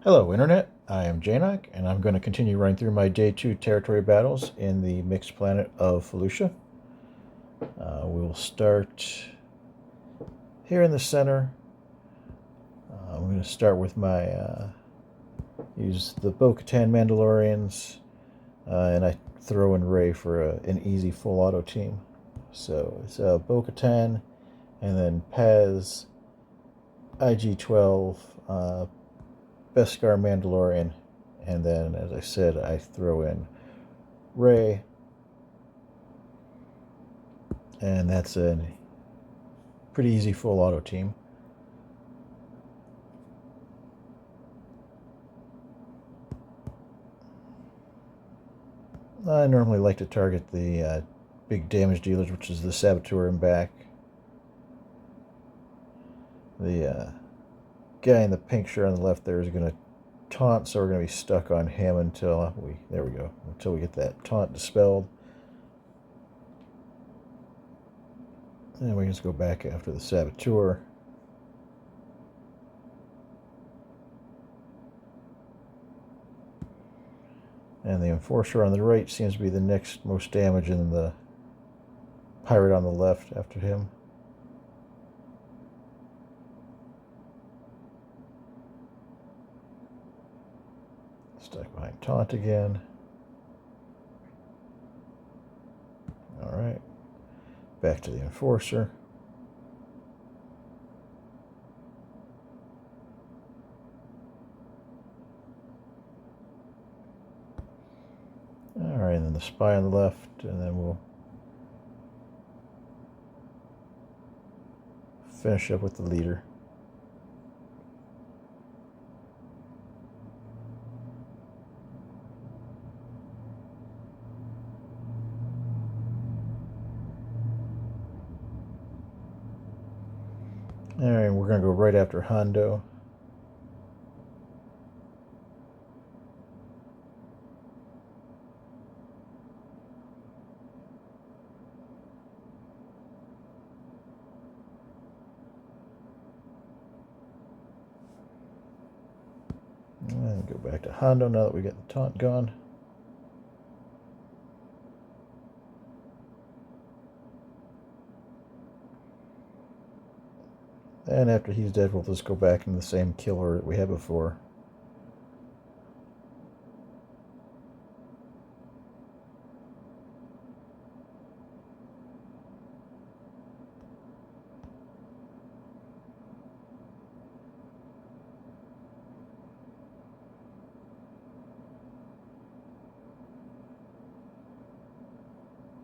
Hello Internet, I am Janok, and I'm going to continue running through my Day 2 territory battles in the mixed planet of Felucia. We'll start here in the center. I'm going to start with my, use the Bo-Katan Mandalorians, and I throw in Rey for an easy full auto team. So it's Bo-Katan, and then Paz IG-12, Beskar Mandalorian, and then, as I said, I throw in Rey, and that's a pretty easy full auto team. I normally like to target the big damage dealers, which is the Saboteur and back. The guy in the pink shirt on the left there is going to taunt, so we're going to be stuck on him until until we get that taunt dispelled. And we just go back after the Saboteur. And the Enforcer on the right seems to be the next most damage, and the Pirate on the left after him. Stuck behind taunt again. Alright. Back to the Enforcer. Alright, and then the Spy on the left, and then we'll finish up with the leader. Alright, we're going to go right after Hondo. And go back to Hondo now that we get the taunt gone. And after he's dead, we'll just go back into the same killer that we had before.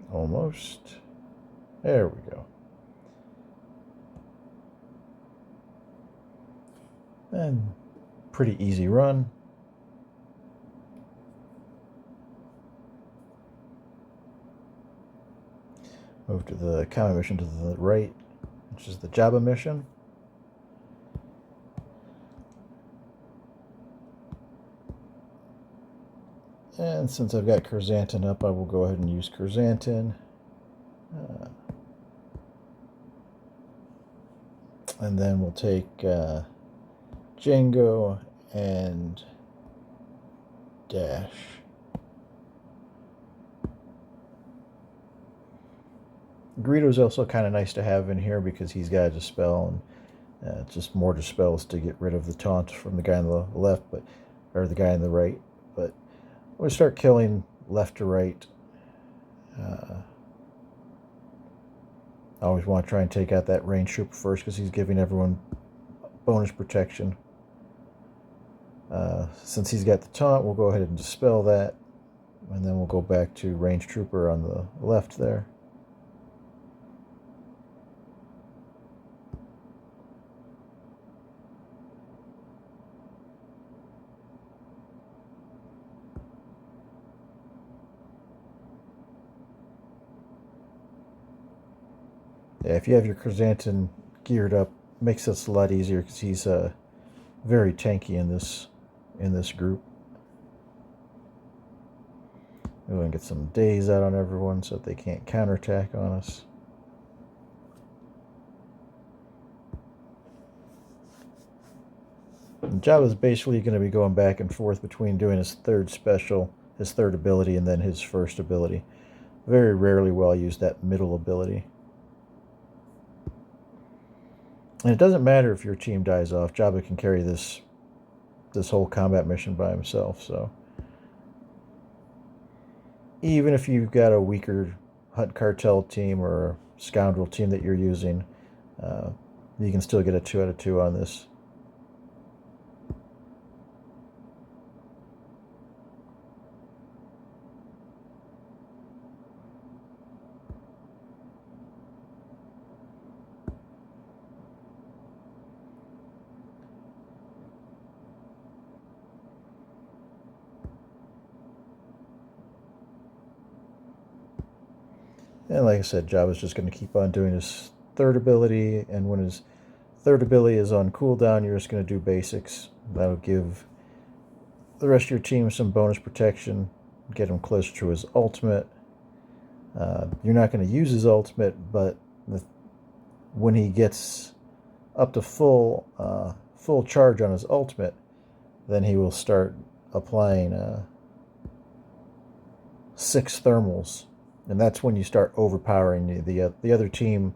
Almost. There we go. And pretty easy run. Move to the common mission to the right, which is the Jabba mission. And since I've got Krrsantan up, I will go ahead and use Krrsantan. And then we'll take Jango and Dash. Greedo's also kind of nice to have in here because he's got a dispel, and just more dispels to get rid of the taunt from the guy on the left, or the guy on the right. But we'll start killing left to right. I always want to try and take out that range trooper first because he's giving everyone bonus protection. Since he's got the taunt, we'll go ahead and dispel that, and then we'll go back to range trooper on the left there. Yeah, if you have your Krrsantan geared up, makes this a lot easier because he's very tanky in this group. We're going to get some days out on everyone so that they can't counterattack on us. And Jabba's basically going to be going back and forth between doing his third special, his third ability, and then his first ability. Very rarely will I use that middle ability. And it doesn't matter if your team dies off. Jabba can carry this whole combat mission by himself. So even if you've got a weaker Hutt Cartel team or a Scoundrel team that you're using, you can still get a 2 out of 2 on this. And like I said, Jabba's just going to keep on doing his third ability, and when his third ability is on cooldown, you're just going to do basics. That'll give the rest of your team some bonus protection, get him closer to his ultimate. You're not going to use his ultimate, but when he gets up to full charge on his ultimate, then he will start applying 6 thermals. And that's when you start overpowering the other team.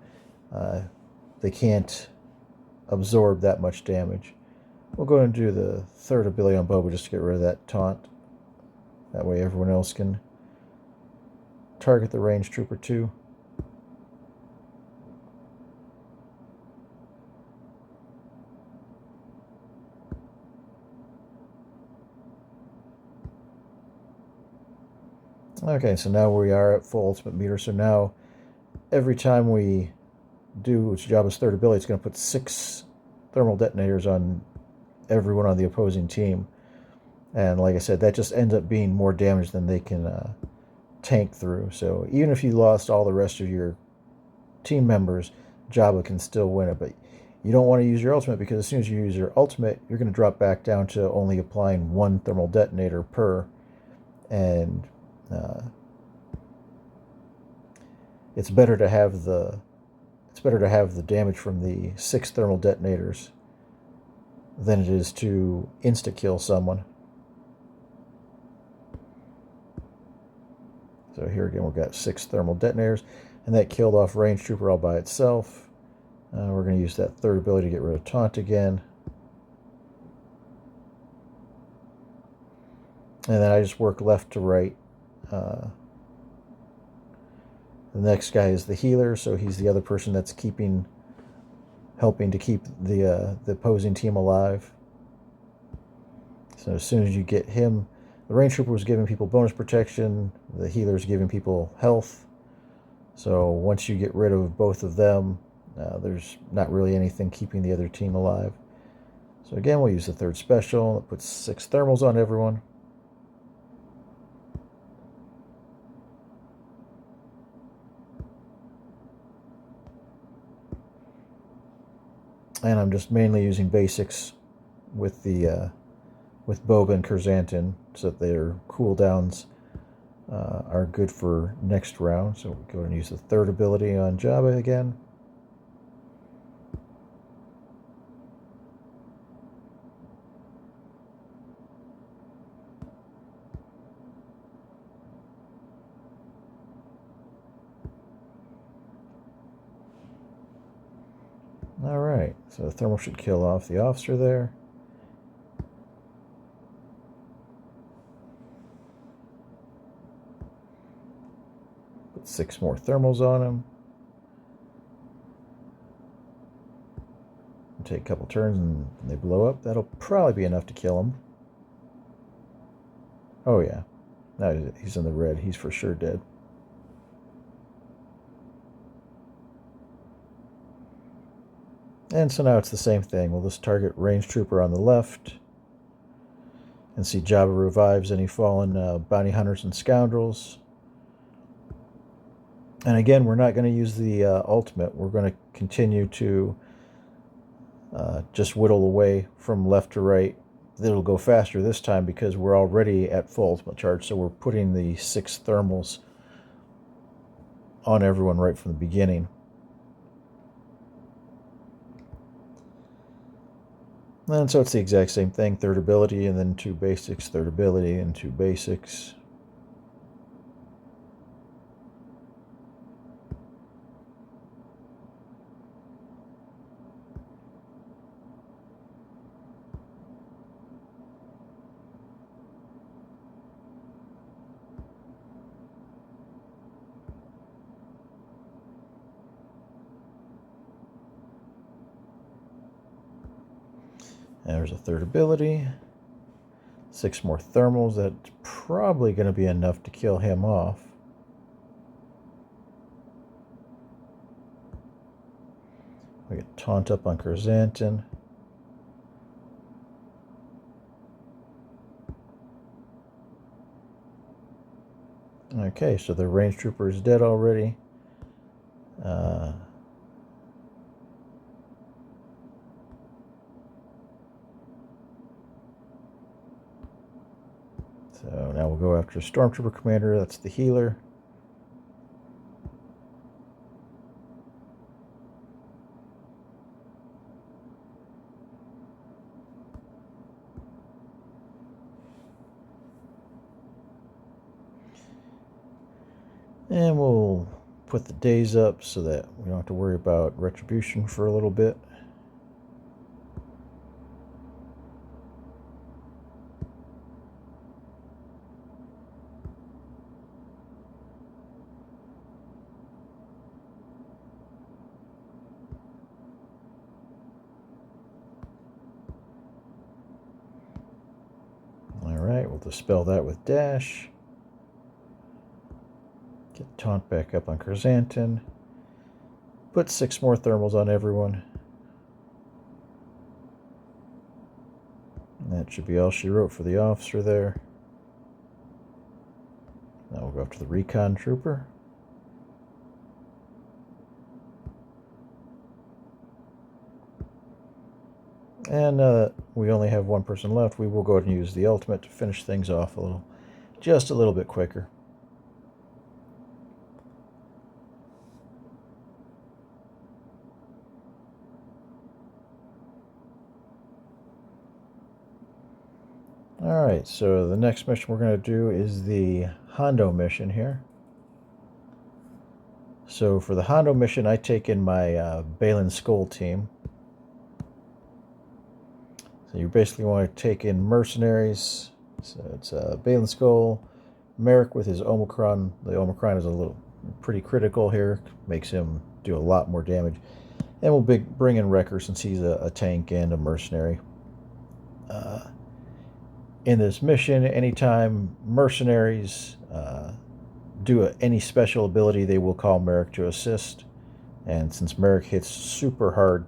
They can't absorb that much damage. We'll go and do the third ability on Boba just to get rid of that taunt. That way everyone else can target the range trooper too. Okay, so now we are at full ultimate meter. So now every time we do Jabba's third ability, it's going to put 6 thermal detonators on everyone on the opposing team. And like I said, that just ends up being more damage than they can tank through. So even if you lost all the rest of your team members, Jabba can still win it. But you don't want to use your ultimate, because as soon as you use your ultimate, you're going to drop back down to only applying 1 thermal detonator per. And it's better to have the damage from the 6 thermal detonators than it is to insta-kill someone. So here again, we've got 6 thermal detonators, and that killed off range trooper all by itself. We're going to use that third ability to get rid of taunt again. And then I just work left to right. The next guy is the healer, so he's the other person that's helping to keep the opposing team alive. So as soon as you get him, the range trooper was giving people bonus protection, the healer's giving people health. So once you get rid of both of them, there's not really anything keeping the other team alive. So again, we'll use the third special. It puts 6 thermals on everyone. And I'm just mainly using basics with Boba and Krrs so that their cooldowns are good for next round. So we go and use the third ability on Jabba again. Alright, so the thermal should kill off the officer there. Put 6 more thermals on him. Take a couple turns and they blow up. That'll probably be enough to kill him. Oh yeah, now he's in the red. He's for sure dead. And so now it's the same thing. We'll just target range trooper on the left. And see Jabba revives any fallen bounty hunters and scoundrels. And again, we're not going to use the ultimate. We're going to continue to just whittle away from left to right. It'll go faster this time because we're already at full ultimate charge. So we're putting the 6 thermals on everyone right from the beginning. And so it's the exact same thing, third ability and then 2 basics, third ability and 2 basics. And there's a third ability. 6 more thermals. That's probably going to be enough to kill him off. We get taunt up on Krrs. Okay, so the range trooper is dead already. So now we'll go after Stormtrooper Commander. That's the healer. And we'll put the days up so that we don't have to worry about retribution for a little bit. Alright, we'll dispel that with dash. Get taunt back up on Krrs. Put 6 more thermals on everyone. And that should be all she wrote for the officer there. Now we'll go up to the recon trooper. And we only have 1 person left. We will go ahead and use the ultimate to finish things off just a little bit quicker. Alright, so the next mission we're going to do is the Hondo mission here. So for the Hondo mission, I take in my Baylan Skull team. So you basically want to take in mercenaries. So it's Baylan Skull, Marrok with his Omicron. The Omicron is pretty critical here, makes him do a lot more damage. And we'll bring in Wrecker since he's a tank and a mercenary. In this mission, anytime mercenaries do any special ability, they will call Marrok to assist. And since Marrok hits super hard,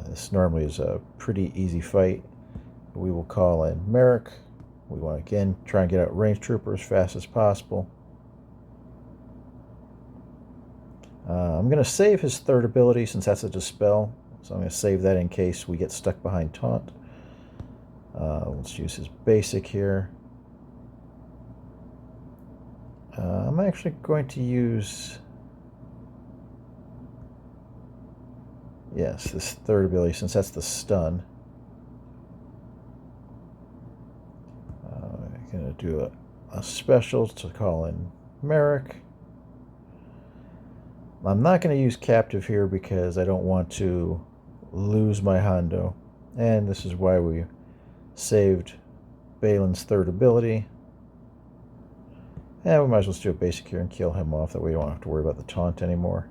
this normally is a pretty easy fight. We will call in Marrok. We want to, again, try and get out range trooper as fast as possible. I'm going to save his third ability since that's a dispel. So I'm going to save that in case we get stuck behind taunt. Let's use his basic here. I'm actually going to use, yes, this third ability since that's the stun. I'm going to do a special to call in Marrok. I'm not going to use captive here because I don't want to lose my Hondo. And this is why we saved Baylan's third ability. And we might as well just do a basic here and kill him off. That way we don't have to worry about the taunt anymore.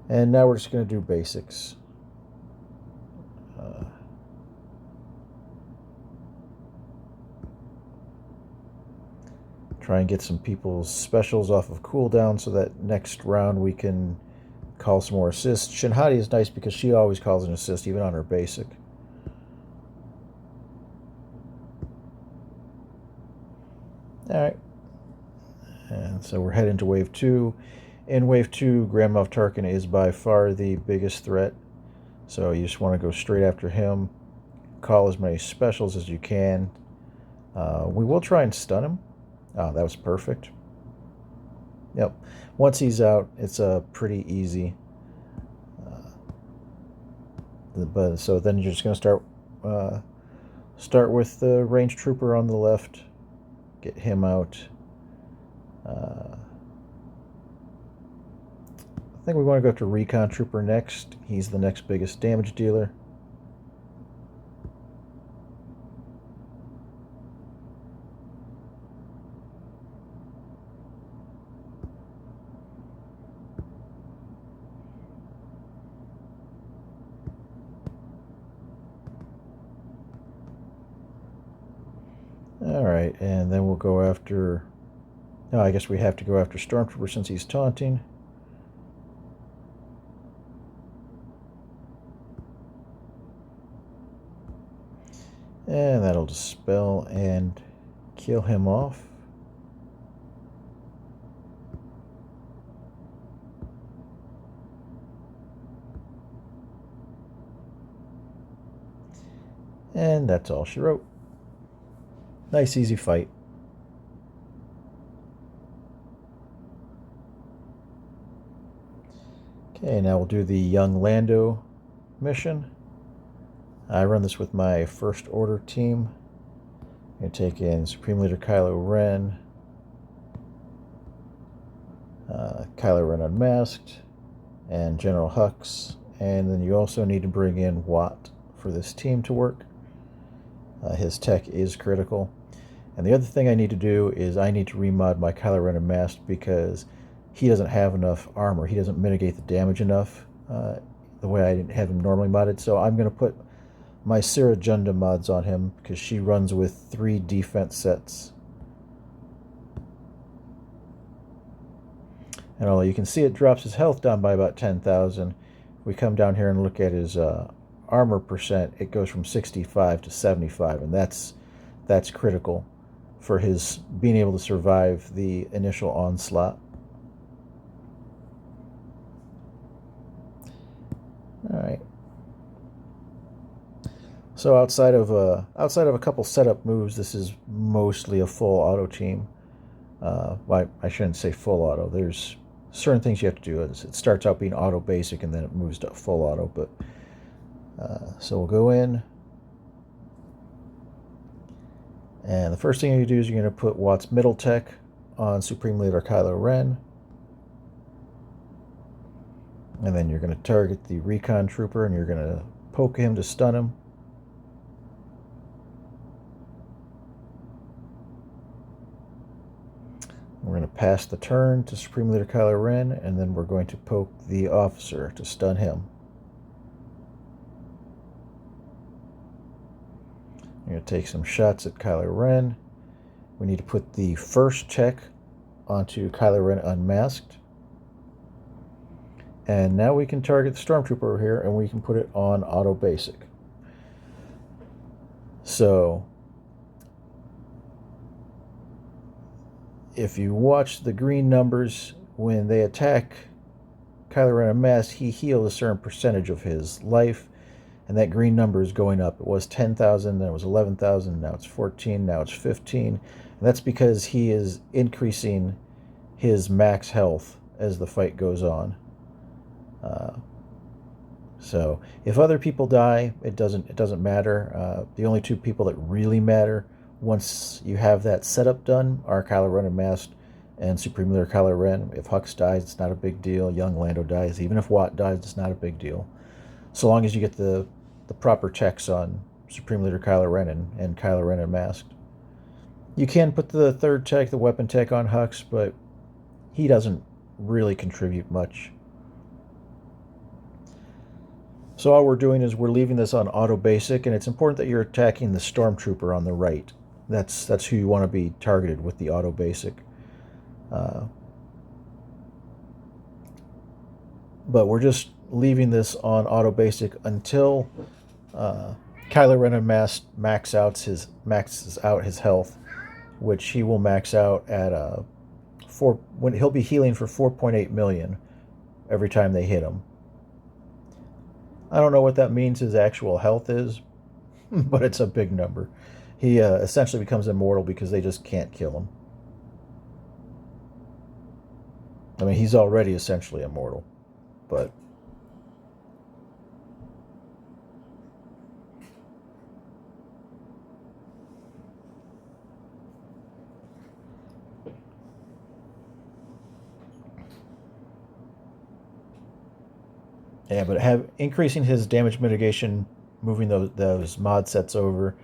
And now we're just going to do basics. Try and get some people's specials off of cooldown so that next round we can call some more assists. Shin is nice because she always calls an assist even on her basic. Alright, and so we're heading to Wave 2. In Wave 2, Grand Moff Tarkin is by far the biggest threat. So you just want to go straight after him. Call as many specials as you can. We will try and stun him. Oh, that was perfect. Yep. Once he's out, it's pretty easy. But so then you're just going to start with the range trooper on the left, get him out. I think we want to go to recon trooper next. He's the next biggest damage dealer. Alright, and then we'll go after... No, I guess we have to go after Stormtrooper since he's taunting. And that'll dispel and kill him off. And that's all she wrote. Nice, easy fight. Okay, now we'll do the YngLando mission. I run this with my First Order team. I'm going to take in Supreme Leader Kylo Ren, Kylo Ren Unmasked, and General Hux. And then you also need to bring in Wat for this team to work. His tech is critical. And the other thing I need to do is I need to remod my Kylo Ren Unmasked because he doesn't have enough armor. He doesn't mitigate the damage enough the way I have him normally modded. So I'm going to put my Sira Junda mods on him because she runs with 3 defense sets. And although you can see it drops his health down by about 10,000, if we come down here and look at his armor percent, it goes from 65 to 75, and that's critical for his being able to survive the initial onslaught. All right. So outside of a couple setup moves, this is mostly a full auto team. Well, I shouldn't say full auto. There's certain things you have to do. It starts out being auto basic and then it moves to full auto. But so we'll go in, and the first thing you do is you're going to put Wat's middle tech on Supreme Leader Kylo Ren, and then you're going to target the recon trooper and you're going to poke him to stun him. We're going to pass the turn to Supreme Leader Kylo Ren, and then we're going to poke the officer to stun him. We're going to take some shots at Kylo Ren. We need to put the first check onto Kylo Ren Unmasked. And now we can target the Stormtrooper over here, and we can put it on auto basic. So if you watch the green numbers, when they attack Kylo Ren Unmasked, he heals a certain percentage of his life, and that green number is going up. It was 10,000, then it was 11,000, now it's 14, now it's 15. And that's because he is increasing his max health as the fight goes on. So if other people die, it doesn't matter. The only 2 people that really matter once you have that setup done are Kylo Ren Unmasked and Supreme Leader Kylo Ren. If Hux dies, it's not a big deal. YngLando dies. Even if Wat dies, it's not a big deal. So long as you get the proper checks on Supreme Leader Kylo Ren and Kylo Ren Unmasked. You can put the third tech, the weapon tech, on Hux, but he doesn't really contribute much. So all we're doing is we're leaving this on auto basic, and it's important that you're attacking the Stormtrooper on the right. That's who you want to be targeted with the auto basic. But we're just leaving this on auto basic until Kylo Ren Unmasked maxes out his health, which he will max out at when he'll be healing for 4.8 million every time they hit him. I don't know what that means his actual health is, but it's a big number. He essentially becomes immortal because they just can't kill him. I mean, he's already essentially immortal, but Yeah, but increasing his damage mitigation, moving those mod sets over,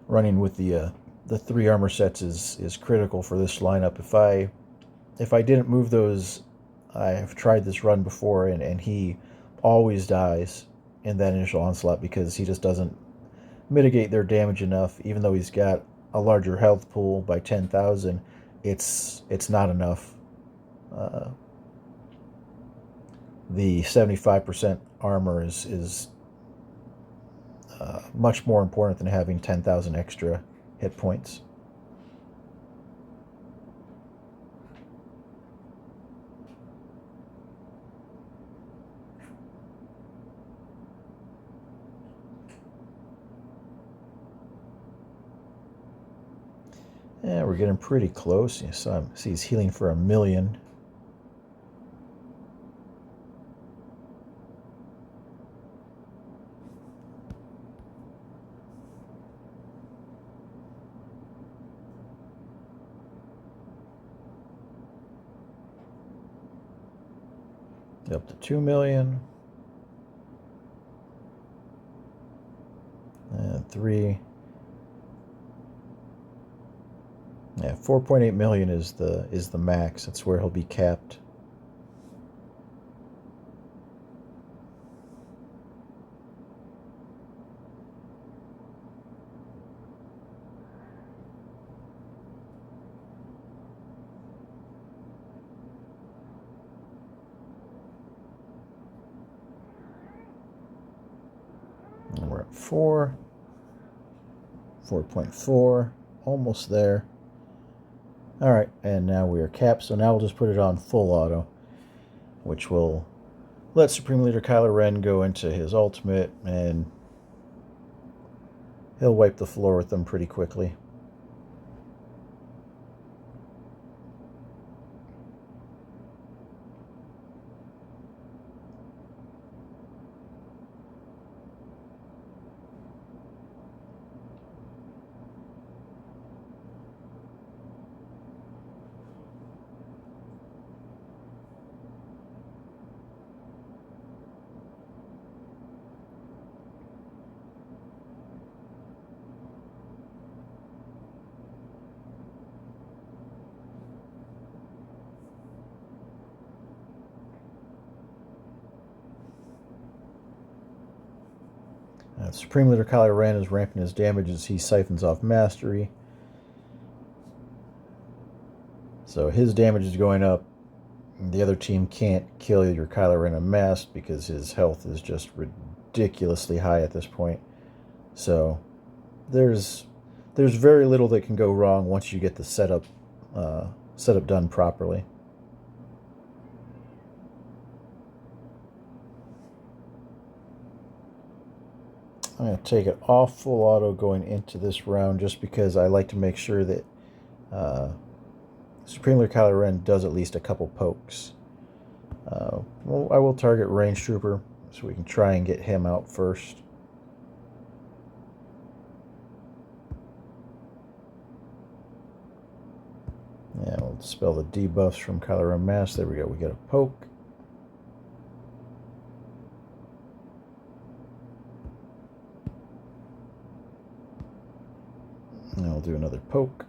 running with the 3 armor sets is critical for this lineup. If I didn't move those, I've tried this run before, and he always dies in that initial onslaught because he just doesn't mitigate their damage enough. Even though he's got a larger health pool by 10,000, it's not enough. The 75% armor is much more important than having 10,000 extra hit points. Yeah, we're getting pretty close. You saw him, see he's healing for 1,000,000. Up to 2,000,000. And 3. Yeah, 4.8 million is the max. That's where he'll be capped. And we're at 4.4, almost there. All right, and now we are capped, so now we'll just put it on full auto, which will let Supreme Leader Kylo Ren go into his ultimate, and he'll wipe the floor with them pretty quickly. Supreme Leader Kylo Ren is ramping his damage as he siphons off Mastery. So his damage is going up. The other team can't kill your Kylo Ren unmasked because his health is just ridiculously high at this point. So there's very little that can go wrong once you get the setup done properly. I'm going to take it off full auto going into this round just because I like to make sure that Supreme Leader Kylo Ren does at least a couple pokes. Well, I will target Range Trooper so we can try and get him out first. Yeah, we'll dispel the debuffs from Kylo Ren Mask. There we go, we get a poke. And I'll do another poke.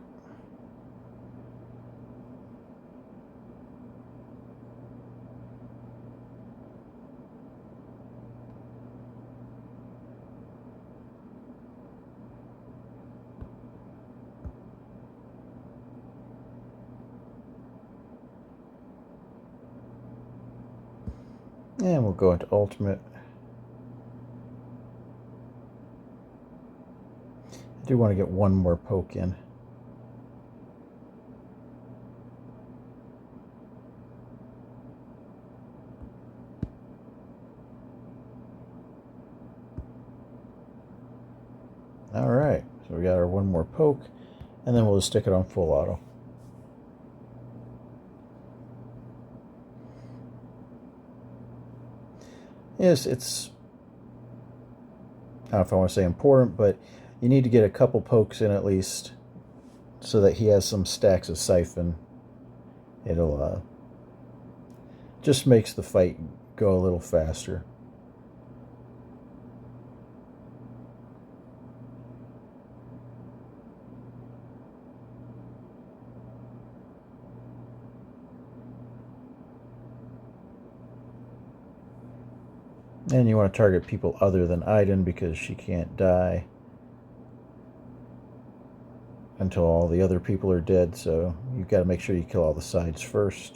And we'll go into Ultimate. I do want to get one more poke in. All right, so we got our one more poke, and then we'll just stick it on full auto. Yes, it's, I don't know if I want to say important, but you need to get a couple pokes in at least so that he has some stacks of siphon. It'll just makes the fight go a little faster. And you want to target people other than Iden because she can't die until all the other people are dead, so you've got to make sure you kill all the sides first.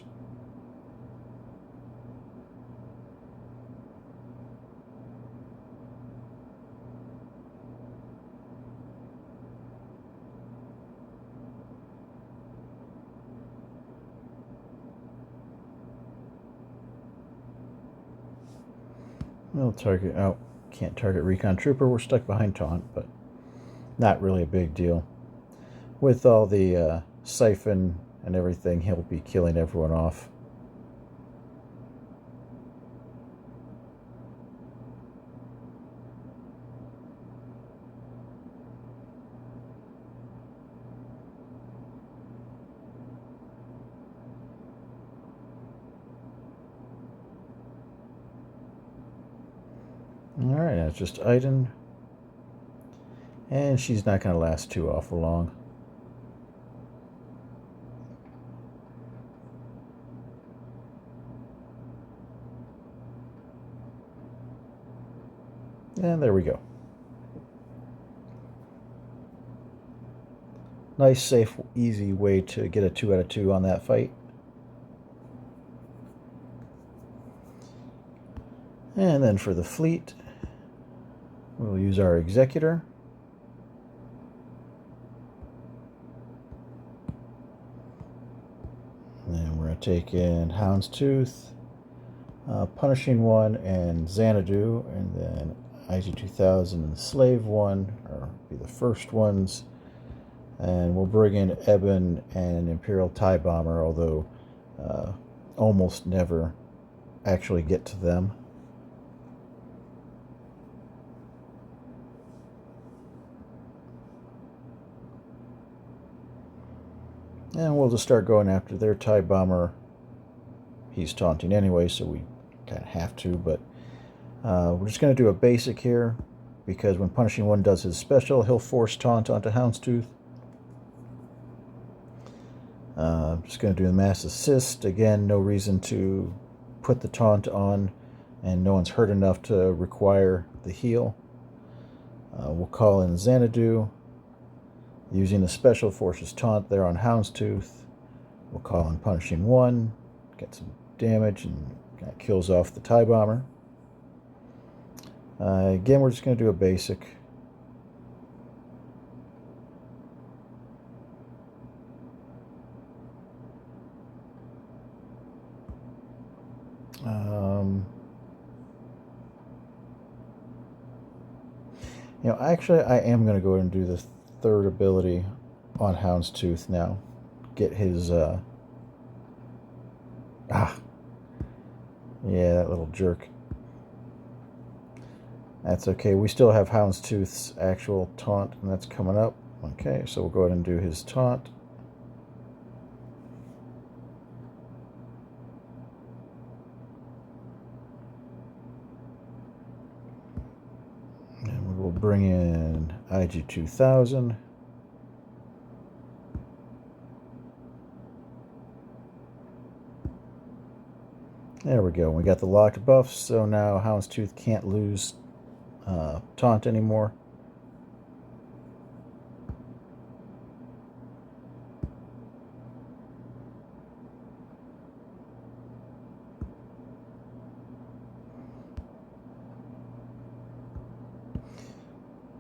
We'll target, oh, can't target Recon Trooper. We're stuck behind Taunt, but not really a big deal. With all the siphon and everything, he'll be killing everyone off. Alright, that's just Iden. And she's not going to last too awful long. And there we go. Nice, safe, easy way to get a 2 out of 2 on that fight. And then for the fleet, we'll use our Executor. And we're going to take in Houndstooth, Punishing One, and Xanadu, and then IG-12 and Slave One are be the first ones. And we'll bring in Ebon and Imperial TIE Bomber, although almost never actually get to them. And we'll just start going after their TIE Bomber. He's taunting anyway, so we kind of have to, but we're just going to do a basic here, because when Punishing One does his special, he'll force taunt onto Houndstooth. Just going to do the Mass Assist. Again, no reason to put the taunt on, and no one's hurt enough to require the heal. We'll call in Xanadu. Using the special forces taunt there on Houndstooth. We'll call in Punishing One, get some damage, and that kills off the TIE Bomber. Again, we're just going to do a basic. You know, actually, I am going to go ahead and do the third ability on Houndstooth now. Get his, yeah, that little jerk. That's okay. We still have Houndstooth's actual taunt, and that's coming up. Okay, so we'll go ahead and do his taunt. And we will bring in IG-12. There we go. We got the locked buffs, so now Houndstooth can't lose taunt anymore.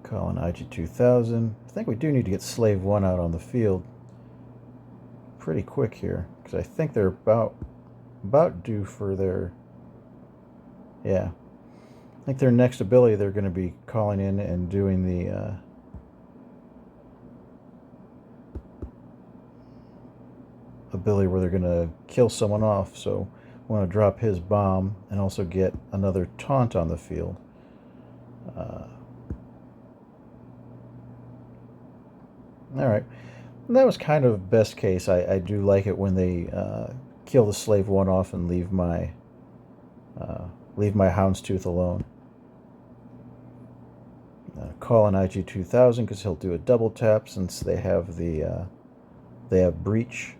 Calling IG-12. I think we do need to get Slave One out on the field pretty quick here, because I think they're about due for their, yeah, I think their next ability they're going to be calling in and doing the ability where they're going to kill someone off, so I want to drop his bomb and also get another taunt on the field. Alright, that was kind of best case. I do like it when they kill the Slave One off and leave my Houndstooth alone. Call in IG-12 because he'll do a double tap since they have the they have breach.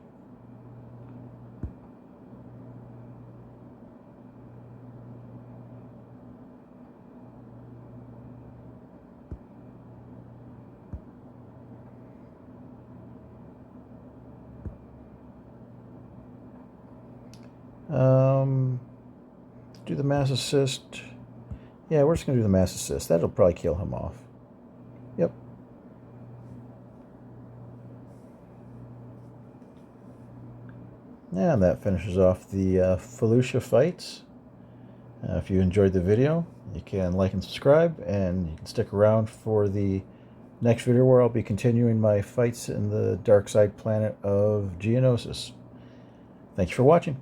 Do the mass assist. Yeah, we're just going to do the mass assist. That'll probably kill him off. Yep. And that finishes off the Felucia fights. If you enjoyed the video, you can like and subscribe, and you can stick around for the next video where I'll be continuing my fights in the dark side planet of Geonosis. Thank you for watching.